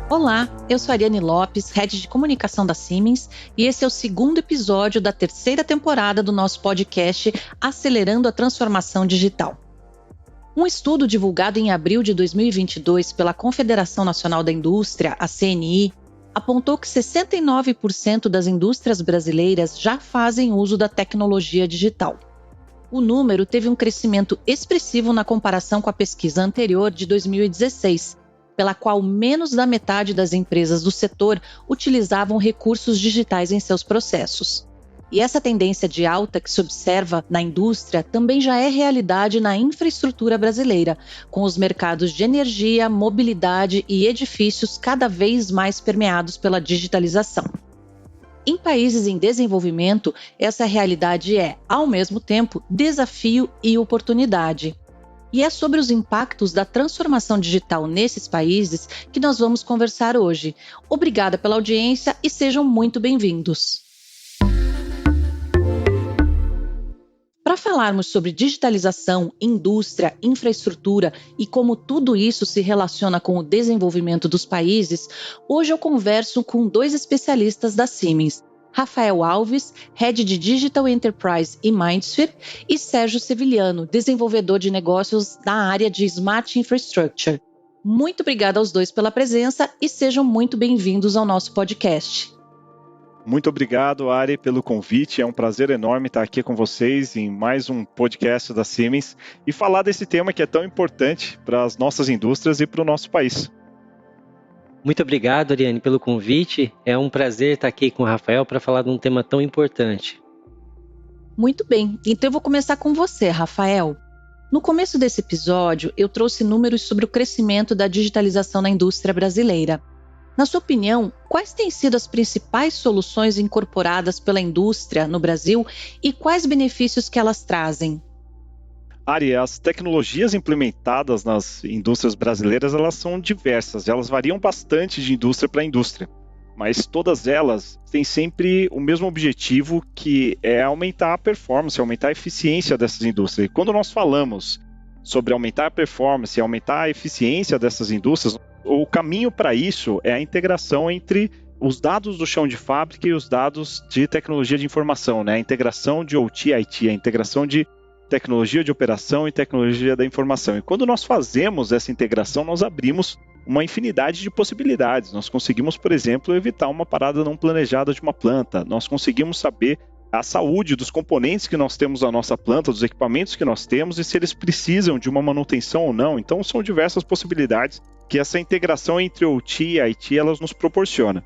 Olá, eu sou a Ariane Lopes, Head de Comunicação da Siemens, e esse é o segundo episódio da terceira temporada do nosso podcast Acelerando a Transformação Digital. Um estudo divulgado em abril de 2022 pela Confederação Nacional da Indústria, a CNI, apontou que 69% das indústrias brasileiras já fazem uso da tecnologia digital. O número teve um crescimento expressivo na comparação com a pesquisa anterior de 2016, pela qual menos da metade das empresas do setor utilizavam recursos digitais em seus processos. E essa tendência de alta que se observa na indústria também já é realidade na infraestrutura brasileira, com os mercados de energia, mobilidade e edifícios cada vez mais permeados pela digitalização. Em países em desenvolvimento, essa realidade é, ao mesmo tempo, desafio e oportunidade. E é sobre os impactos da transformação digital nesses países que nós vamos conversar hoje. Obrigada pela audiência e sejam muito bem-vindos. Para falarmos sobre digitalização, indústria, infraestrutura e como tudo isso se relaciona com o desenvolvimento dos países, hoje eu converso com dois especialistas da Siemens, Rafael Alves, Head de Digital Enterprise e Mindsphere, e Sérgio Seviliano, desenvolvedor de negócios na área de Smart Infrastructure. Muito obrigada aos dois pela presença e sejam muito bem-vindos ao nosso podcast. Muito obrigado, Ari, pelo convite. É um prazer enorme estar aqui com vocês em mais um podcast da Siemens e falar desse tema que é tão importante para as nossas indústrias e para o nosso país. Muito obrigado, Ariane, pelo convite. É um prazer estar aqui com o Rafael para falar de um tema tão importante. Muito bem, então eu vou começar com você, Rafael. No começo desse episódio, eu trouxe números sobre o crescimento da digitalização na indústria brasileira. Na sua opinião, quais têm sido as principais soluções incorporadas pela indústria no Brasil e quais benefícios que elas trazem? Ari, as tecnologias implementadas nas indústrias brasileiras, elas são diversas, elas variam bastante de indústria para indústria, mas todas elas têm sempre o mesmo objetivo, que é aumentar a performance, aumentar a eficiência dessas indústrias. E quando nós falamos sobre aumentar a performance e aumentar a eficiência dessas indústrias, o caminho para isso é a integração entre os dados do chão de fábrica e os dados de tecnologia de informação, né? A integração de OT e IT, a integração de tecnologia de operação e tecnologia da informação. E quando nós fazemos essa integração, nós abrimos uma infinidade de possibilidades. Nós conseguimos, por exemplo, evitar uma parada não planejada de uma planta. Nós conseguimos saber a saúde dos componentes que nós temos na nossa planta, dos equipamentos que nós temos e se eles precisam de uma manutenção ou não. Então, são diversas possibilidades que essa integração entre OT e IT elas nos proporciona.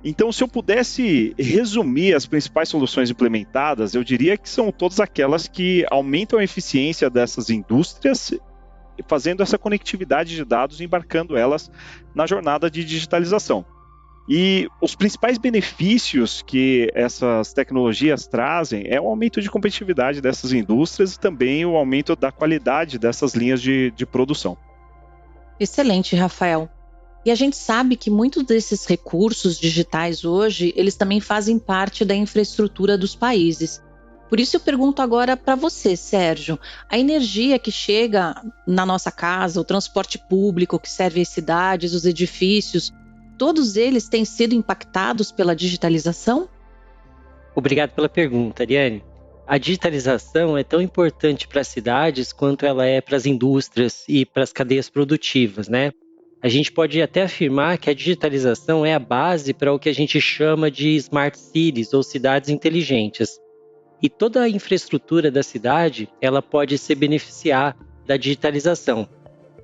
Então, se eu pudesse resumir as principais soluções implementadas, eu diria que são todas aquelas que aumentam a eficiência dessas indústrias, fazendo essa conectividade de dados e embarcando elas na jornada de digitalização. E os principais benefícios que essas tecnologias trazem é o aumento de competitividade dessas indústrias e também o aumento da qualidade dessas linhas de produção. Excelente, Rafael. E a gente sabe que muitos desses recursos digitais hoje, eles também fazem parte da infraestrutura dos países. Por isso eu pergunto agora para você, Sérgio, a energia que chega na nossa casa, o transporte público que serve as cidades, os edifícios, todos eles têm sido impactados pela digitalização? Obrigado pela pergunta, Ariane. A digitalização é tão importante para as cidades quanto ela é para as indústrias e para as cadeias produtivas, né? A gente pode até afirmar que a digitalização é a base para o que a gente chama de smart cities ou cidades inteligentes. E toda a infraestrutura da cidade, ela pode se beneficiar da digitalização.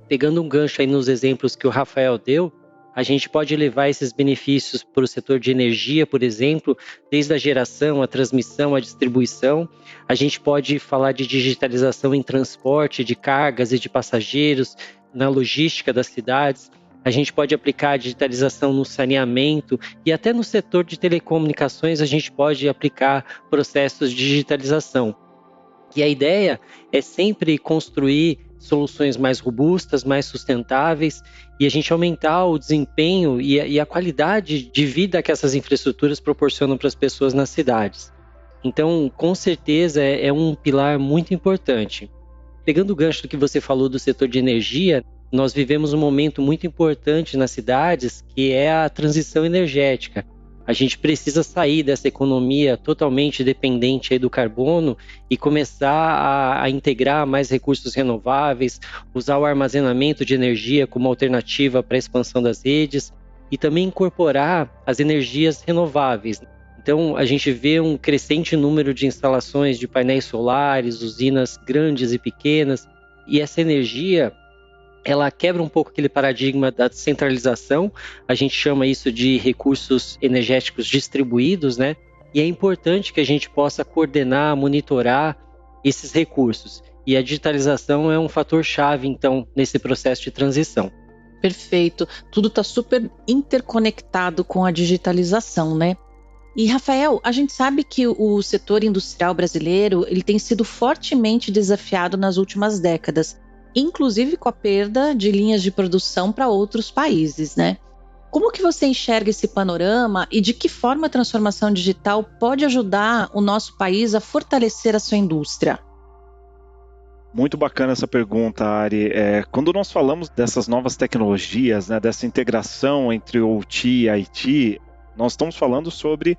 Pegando um gancho aí nos exemplos que o Rafael deu, a gente pode levar esses benefícios para o setor de energia, por exemplo, desde a geração, a transmissão, a distribuição. A gente pode falar de digitalização em transporte de cargas e de passageiros, na logística das cidades. A gente pode aplicar a digitalização no saneamento e até no setor de telecomunicações a gente pode aplicar processos de digitalização. E a ideia é sempre construir soluções mais robustas, mais sustentáveis e a gente aumentar o desempenho e a qualidade de vida que essas infraestruturas proporcionam para as pessoas nas cidades. Então, com certeza, é um pilar muito importante. Pegando o gancho do que você falou do setor de energia, nós vivemos um momento muito importante nas cidades, que é a transição energética. A gente precisa sair dessa economia totalmente dependente aí do carbono e começar a integrar mais recursos renováveis, usar o armazenamento de energia como alternativa para a expansão das redes e também incorporar as energias renováveis. Então, a gente vê um crescente número de instalações de painéis solares, usinas grandes e pequenas, e essa energia ela quebra um pouco aquele paradigma da descentralização, a gente chama isso de recursos energéticos distribuídos, né? E é importante que a gente possa coordenar, monitorar esses recursos. E a digitalização é um fator-chave, então, nesse processo de transição. Perfeito. Tudo está super interconectado com a digitalização, né? E, Rafael, a gente sabe que o setor industrial brasileiro ele tem sido fortemente desafiado nas últimas décadas, inclusive com a perda de linhas de produção para outros países, né? Como que você enxerga esse panorama e de que forma a transformação digital pode ajudar o nosso país a fortalecer a sua indústria? Muito bacana essa pergunta, Ari. Quando nós falamos dessas novas tecnologias, né, dessa integração entre OT e IT, nós estamos falando sobre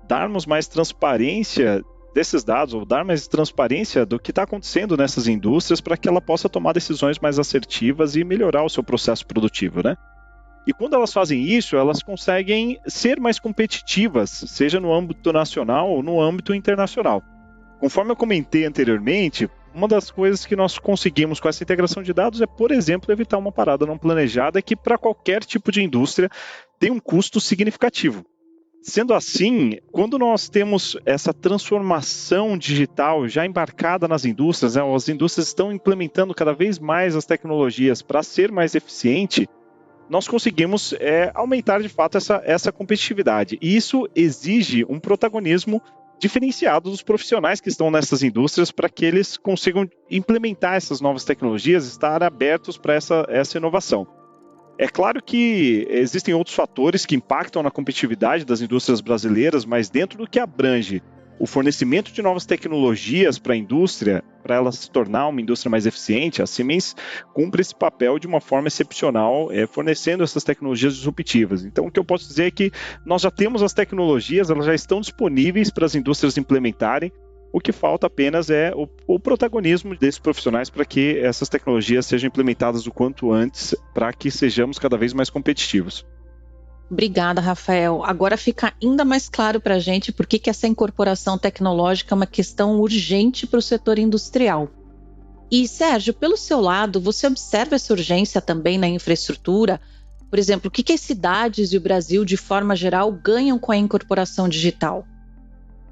darmos mais transparência desses dados, ou dar mais transparência do que está acontecendo nessas indústrias para que ela possa tomar decisões mais assertivas e melhorar o seu processo produtivo, né? E quando elas fazem isso, elas conseguem ser mais competitivas, seja no âmbito nacional ou no âmbito internacional. Conforme eu comentei anteriormente, uma das coisas que nós conseguimos com essa integração de dados é, por exemplo, evitar uma parada não planejada que, para qualquer tipo de indústria, tem um custo significativo. Sendo assim, quando nós temos essa transformação digital já embarcada nas indústrias, né, as indústrias estão implementando cada vez mais as tecnologias para ser mais eficiente, nós conseguimos aumentar de fato essa competitividade. E isso exige um protagonismo diferenciado dos profissionais que estão nessas indústrias para que eles consigam implementar essas novas tecnologias, estar abertos para essa inovação. É claro que existem outros fatores que impactam na competitividade das indústrias brasileiras, mas dentro do que abrange o fornecimento de novas tecnologias para a indústria, para ela se tornar uma indústria mais eficiente, a Siemens cumpre esse papel de uma forma excepcional, fornecendo essas tecnologias disruptivas. Então, o que eu posso dizer é que nós já temos as tecnologias, elas já estão disponíveis para as indústrias implementarem. O que falta apenas é o protagonismo desses profissionais para que essas tecnologias sejam implementadas o quanto antes, para que sejamos cada vez mais competitivos. Obrigada, Rafael. Agora fica ainda mais claro para a gente por que essa incorporação tecnológica é uma questão urgente para o setor industrial. E, Sérgio, pelo seu lado, você observa essa urgência também na infraestrutura? Por exemplo, o que as cidades e o Brasil, de forma geral, ganham com a incorporação digital?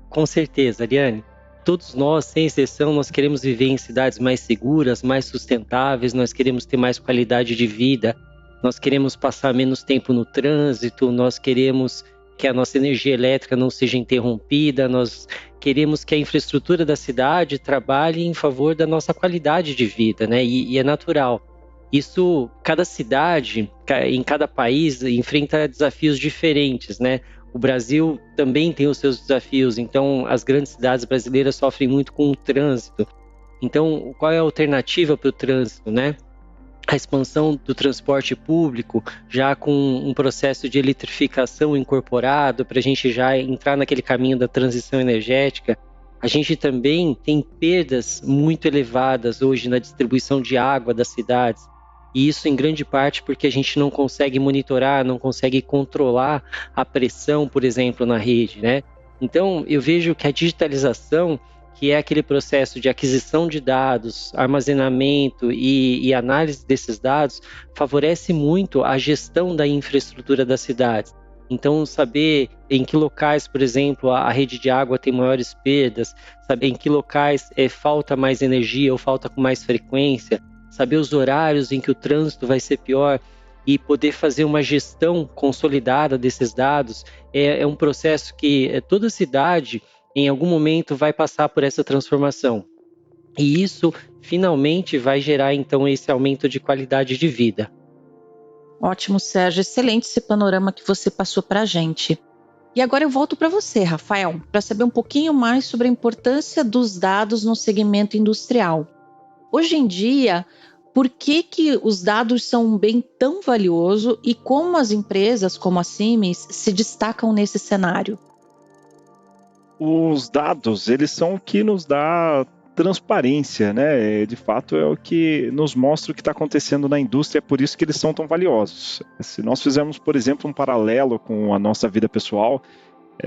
Com certeza, Ariane. Todos nós, sem exceção, nós queremos viver em cidades mais seguras, mais sustentáveis, nós queremos ter mais qualidade de vida, nós queremos passar menos tempo no trânsito, nós queremos que a nossa energia elétrica não seja interrompida, nós queremos que a infraestrutura da cidade trabalhe em favor da nossa qualidade de vida, né? E é natural. Isso, cada cidade, em cada país, enfrenta desafios diferentes, né? O Brasil também tem os seus desafios, então as grandes cidades brasileiras sofrem muito com o trânsito. Então, qual é a alternativa para o trânsito, né? A expansão do transporte público, já com um processo de eletrificação incorporado, para a gente já entrar naquele caminho da transição energética. A gente também tem perdas muito elevadas hoje na distribuição de água das cidades. E isso em grande parte porque a gente não consegue monitorar, não consegue controlar a pressão, por exemplo, na rede, né? Então, eu vejo que a digitalização, que é aquele processo de aquisição de dados, armazenamento e análise desses dados, favorece muito a gestão da infraestrutura das cidades. Então, saber em que locais, por exemplo, a rede de água tem maiores perdas, saber em que locais falta mais energia ou falta com mais frequência, saber os horários em que o trânsito vai ser pior e poder fazer uma gestão consolidada desses dados é um processo que toda cidade, em algum momento, vai passar por essa transformação. E isso, finalmente, vai gerar, então, esse aumento de qualidade de vida. Ótimo, Sérgio. Excelente esse panorama que você passou para a gente. E agora eu volto para você, Rafael, para saber um pouquinho mais sobre a importância dos dados no segmento industrial. Hoje em dia, por que os dados são um bem tão valioso e como as empresas como a Siemens se destacam nesse cenário? Os dados, eles são o que nos dá transparência, né? De fato, é o que nos mostra o que está acontecendo na indústria, é por isso que eles são tão valiosos. Se nós fizermos, por exemplo, um paralelo com a nossa vida pessoal,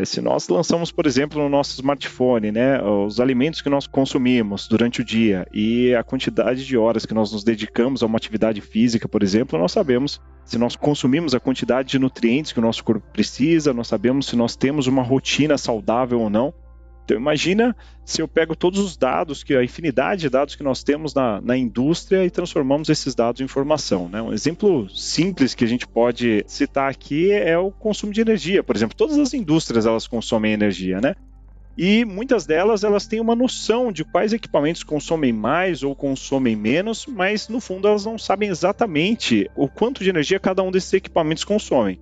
se nós lançamos, por exemplo, no nosso smartphone, né, os alimentos que nós consumimos durante o dia e a quantidade de horas que nós nos dedicamos a uma atividade física, por exemplo, nós sabemos se nós consumimos a quantidade de nutrientes que o nosso corpo precisa, nós sabemos se nós temos uma rotina saudável ou não. Então imagina se eu pego todos os dados, a infinidade de dados que nós temos na indústria e transformamos esses dados em informação, né? Um exemplo simples que a gente pode citar aqui é o consumo de energia. Por exemplo, todas as indústrias elas consomem energia, né? E muitas delas elas têm uma noção de quais equipamentos consomem mais ou consomem menos, mas no fundo elas não sabem exatamente o quanto de energia cada um desses equipamentos consomem.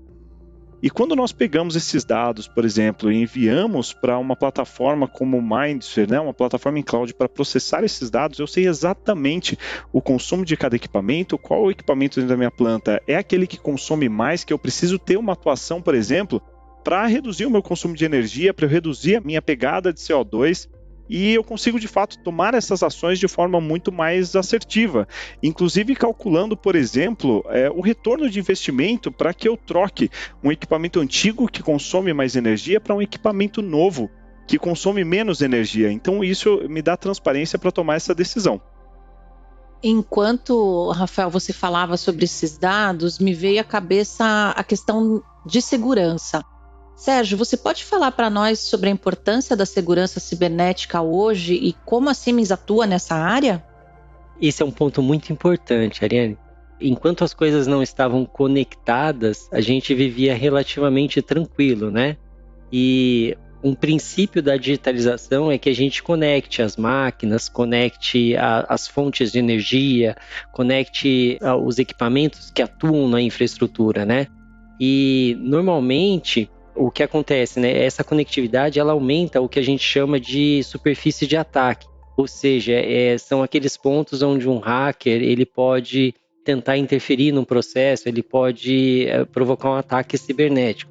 E quando nós pegamos esses dados, por exemplo, e enviamos para uma plataforma como o Mindsphere, né, uma plataforma em cloud para processar esses dados, eu sei exatamente o consumo de cada equipamento, qual o equipamento dentro da minha planta é aquele que consome mais, que eu preciso ter uma atuação, por exemplo, para reduzir o meu consumo de energia, para eu reduzir a minha pegada de CO2, e eu consigo, de fato, tomar essas ações de forma muito mais assertiva, inclusive calculando, por exemplo, o retorno de investimento para que eu troque um equipamento antigo que consome mais energia para um equipamento novo que consome menos energia. Então, isso me dá transparência para tomar essa decisão. Enquanto, Rafael, você falava sobre esses dados, me veio à cabeça a questão de segurança. Sérgio, você pode falar para nós sobre a importância da segurança cibernética hoje e como a Siemens atua nessa área? Esse é um ponto muito importante, Ariane. Enquanto as coisas não estavam conectadas, a gente vivia relativamente tranquilo, né? E um princípio da digitalização é que a gente conecte as máquinas, conecte as fontes de energia, conecte os equipamentos que atuam na infraestrutura, né? E normalmente o que acontece, né? Essa conectividade ela aumenta o que a gente chama de superfície de ataque, ou seja, são aqueles pontos onde um hacker ele pode tentar interferir no processo, ele pode provocar um ataque cibernético.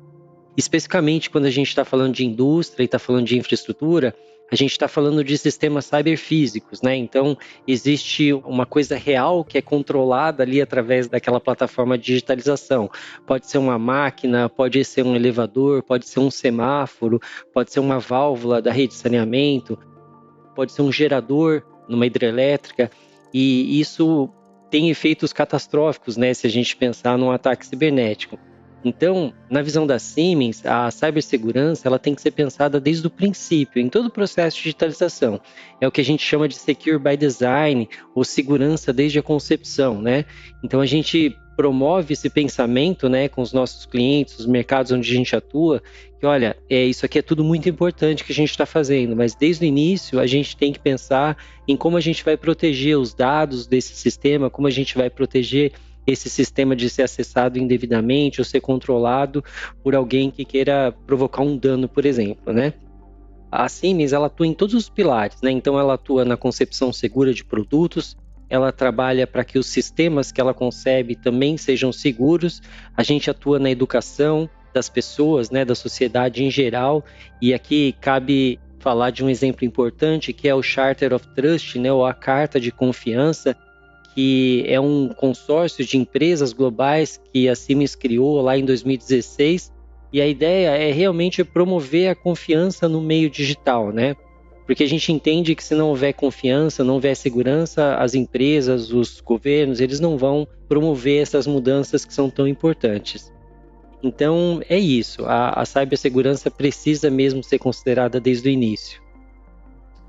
Especificamente quando a gente está falando de indústria e está falando de infraestrutura, a gente está falando de sistemas cyberfísicos, né? Então, existe uma coisa real que é controlada ali através daquela plataforma de digitalização. Pode ser uma máquina, pode ser um elevador, pode ser um semáforo, pode ser uma válvula da rede de saneamento, pode ser um gerador numa hidrelétrica, e isso tem efeitos catastróficos, né? Se a gente pensar num ataque cibernético. Então, na visão da Siemens, a cibersegurança ela tem que ser pensada desde o princípio, em todo o processo de digitalização. É o que a gente chama de Secure by Design, ou segurança desde a concepção, né? Então, a gente promove esse pensamento, né, com os nossos clientes, os mercados onde a gente atua, que olha, isso aqui é tudo muito importante que a gente está fazendo, mas desde o início a gente tem que pensar em como a gente vai proteger os dados desse sistema, como a gente vai proteger esse sistema de ser acessado indevidamente ou ser controlado por alguém que queira provocar um dano, por exemplo, né? A Siemens, ela atua em todos os pilares, né? Então, ela atua na concepção segura de produtos, ela trabalha para que os sistemas que ela concebe também sejam seguros, a gente atua na educação das pessoas, né? Da sociedade em geral, e aqui cabe falar de um exemplo importante, que é o Charter of Trust, né? Ou a Carta de Confiança, que é um consórcio de empresas globais que a Siemens criou lá em 2016, e a ideia é realmente promover a confiança no meio digital, né? Porque a gente entende que se não houver confiança, não houver segurança, as empresas, os governos, eles não vão promover essas mudanças que são tão importantes. Então, é isso, a cibersegurança precisa mesmo ser considerada desde o início.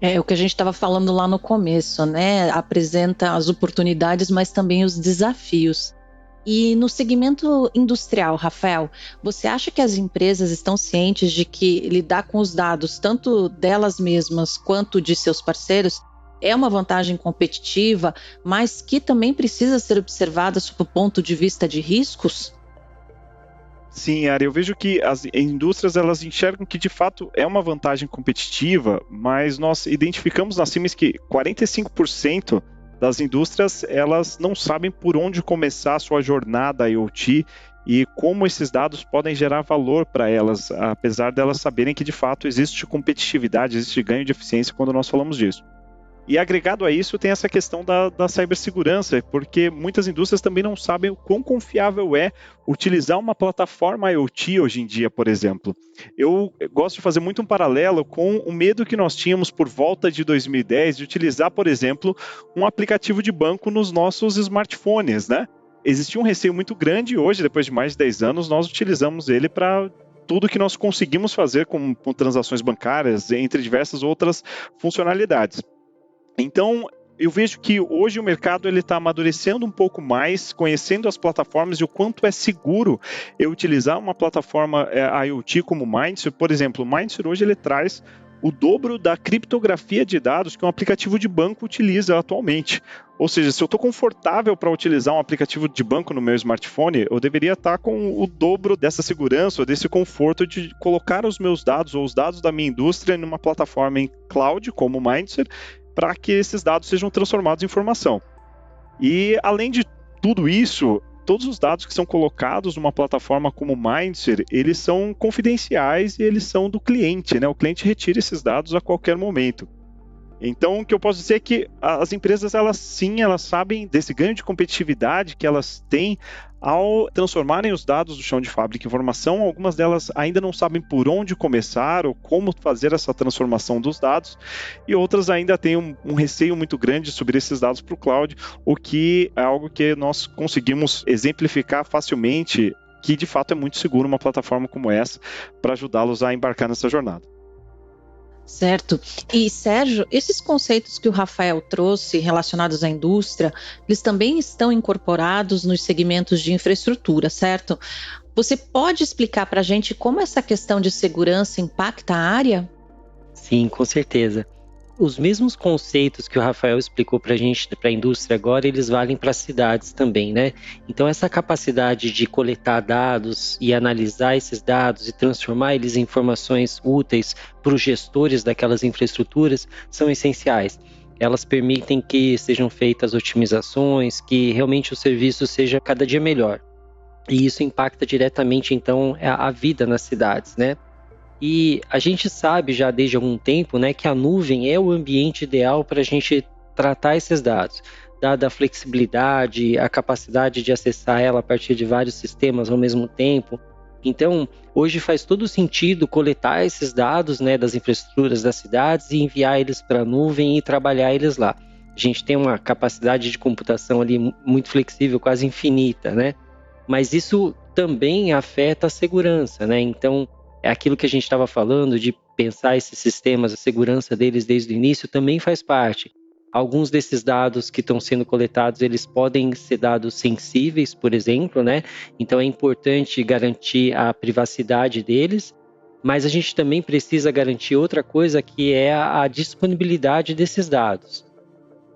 É o que a gente estava falando lá no começo, né? Apresenta as oportunidades, mas também os desafios. E no segmento industrial, Rafael, você acha que as empresas estão cientes de que lidar com os dados, tanto delas mesmas quanto de seus parceiros, é uma vantagem competitiva, mas que também precisa ser observada sob o ponto de vista de riscos? Sim, Ari, eu vejo que as indústrias elas enxergam que de fato é uma vantagem competitiva, mas nós identificamos na Siemens que 45% das indústrias, elas não sabem por onde começar a sua jornada IoT e como esses dados podem gerar valor para elas, apesar delas saberem que de fato existe competitividade, existe ganho de eficiência quando nós falamos disso. E agregado a isso tem essa questão da cibersegurança, porque muitas indústrias também não sabem o quão confiável é utilizar uma plataforma IoT hoje em dia, por exemplo. Eu gosto de fazer muito um paralelo com o medo que nós tínhamos por volta de 2010 de utilizar, por exemplo, um aplicativo de banco nos nossos smartphones, né? Existia um receio muito grande e hoje, depois de mais de 10 anos, nós utilizamos ele para tudo que nós conseguimos fazer com transações bancárias, entre diversas outras funcionalidades. Então, eu vejo que hoje o mercado está amadurecendo um pouco mais, conhecendo as plataformas e o quanto é seguro eu utilizar uma plataforma IoT como o Mindsphere. Por exemplo, o Mindsphere hoje ele traz o dobro da criptografia de dados que um aplicativo de banco utiliza atualmente. Ou seja, se eu estou confortável para utilizar um aplicativo de banco no meu smartphone, eu deveria estar com o dobro dessa segurança, ou desse conforto de colocar os meus dados ou os dados da minha indústria numa plataforma em cloud como o Mindsphere, para que esses dados sejam transformados em informação. E, além de tudo isso, todos os dados que são colocados numa plataforma como o Mindsphere, eles são confidenciais e eles são do cliente, né? O cliente retira esses dados a qualquer momento. Então, o que eu posso dizer é que as empresas, elas sabem desse ganho de competitividade que elas têm ao transformarem os dados do chão de fábrica em informação. Algumas delas ainda não sabem por onde começar ou como fazer essa transformação dos dados, e outras ainda têm um receio muito grande sobre esses dados para o cloud, o que é algo que nós conseguimos exemplificar facilmente, que de fato é muito seguro uma plataforma como essa para ajudá-los a embarcar nessa jornada. Certo. E, Sérgio, esses conceitos que o Rafael trouxe relacionados à indústria, eles também estão incorporados nos segmentos de infraestrutura, certo? Você pode explicar para a gente como essa questão de segurança impacta a área? Sim, com certeza. Os mesmos conceitos que o Rafael explicou para a gente, para a indústria agora, eles valem para as cidades também, né? Então, essa capacidade de coletar dados e analisar esses dados e transformar eles em informações úteis para os gestores daquelas infraestruturas são essenciais. Elas permitem que sejam feitas otimizações, que realmente o serviço seja cada dia melhor. E isso impacta diretamente, então, a vida nas cidades, né? E a gente sabe já desde algum tempo, né, que a nuvem é o ambiente ideal para a gente tratar esses dados, dada a flexibilidade, a capacidade de acessar ela a partir de vários sistemas ao mesmo tempo. Então, hoje faz todo sentido coletar esses dados, né, das infraestruturas das cidades e enviar eles para a nuvem e trabalhar eles lá. A gente tem uma capacidade de computação ali muito flexível, quase infinita, né? Mas isso também afeta a segurança, né? Então, é aquilo que a gente estava falando de pensar esses sistemas, a segurança deles desde o início também faz parte. Alguns desses dados que estão sendo coletados, eles podem ser dados sensíveis, por exemplo, né? Então é importante garantir a privacidade deles, mas a gente também precisa garantir outra coisa, que é a disponibilidade desses dados.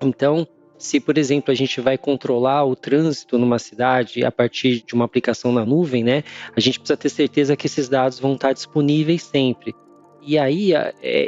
Então, se, por exemplo, a gente vai controlar o trânsito numa cidade a partir de uma aplicação na nuvem, né, a gente precisa ter certeza que esses dados vão estar disponíveis sempre. E aí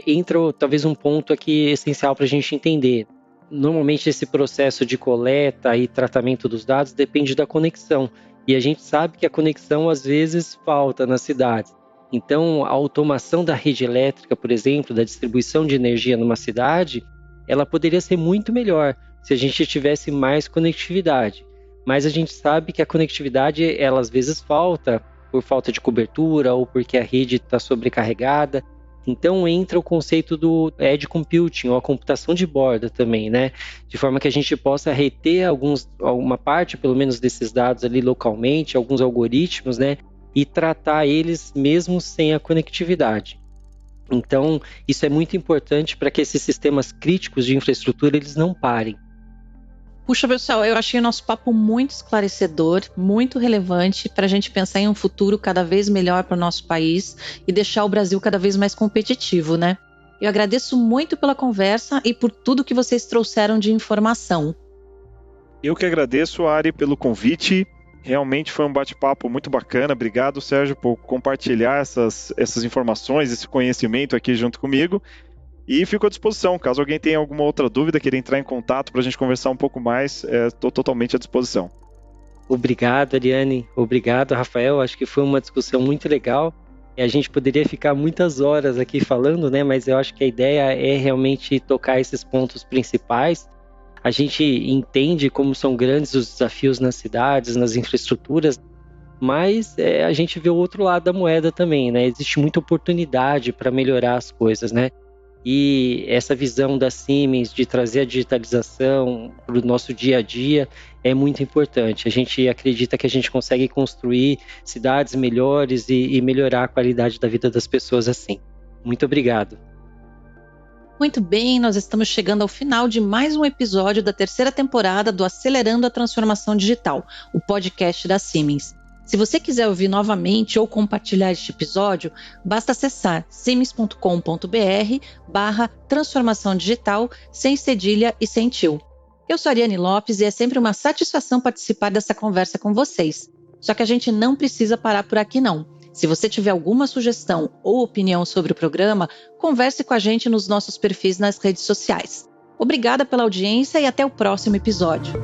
entra talvez um ponto aqui essencial para a gente entender. Normalmente esse processo de coleta e tratamento dos dados depende da conexão. E a gente sabe que a conexão às vezes falta nas cidades. Então, a automação da rede elétrica, por exemplo, da distribuição de energia numa cidade, ela poderia ser muito melhor se a gente tivesse mais conectividade. Mas a gente sabe que a conectividade, ela às vezes falta por falta de cobertura ou porque a rede está sobrecarregada. Então entra o conceito do edge computing, ou a computação de borda também, né? De forma que a gente possa reter alguma parte, pelo menos, desses dados ali localmente, alguns algoritmos, né? E tratar eles mesmo sem a conectividade. Então, isso é muito importante para que esses sistemas críticos de infraestrutura, eles não parem. Puxa, pessoal, eu achei o nosso papo muito esclarecedor, muito relevante para a gente pensar em um futuro cada vez melhor para o nosso país e deixar o Brasil cada vez mais competitivo, né? Eu agradeço muito pela conversa e por tudo que vocês trouxeram de informação. Eu que agradeço, Ari, pelo convite. Realmente foi um bate-papo muito bacana. Obrigado, Sérgio, por compartilhar essas informações, esse conhecimento aqui junto comigo. E fico à disposição, caso alguém tenha alguma outra dúvida, queira entrar em contato para a gente conversar um pouco mais, estou totalmente à disposição. Obrigado, Ariane. Obrigado, Rafael. Acho que foi uma discussão muito legal. E a gente poderia ficar muitas horas aqui falando, né? Mas eu acho que a ideia é realmente tocar esses pontos principais. A gente entende como são grandes os desafios nas cidades, nas infraestruturas, mas a gente vê o outro lado da moeda também, né? Existe muita oportunidade para melhorar as coisas, né? E essa visão da Siemens de trazer a digitalização para o nosso dia a dia é muito importante. A gente acredita que a gente consegue construir cidades melhores e melhorar a qualidade da vida das pessoas assim. Muito obrigado. Muito bem, nós estamos chegando ao final de mais um episódio da terceira temporada do Acelerando a Transformação Digital, o podcast da Siemens. Se você quiser ouvir novamente ou compartilhar este episódio, basta acessar siemens.com.br/transformação digital, sem cedilha e sem tio. Eu sou a Ariane Lopes e é sempre uma satisfação participar dessa conversa com vocês. Só que a gente não precisa parar por aqui não. Se você tiver alguma sugestão ou opinião sobre o programa, converse com a gente nos nossos perfis nas redes sociais. Obrigada pela audiência e até o próximo episódio.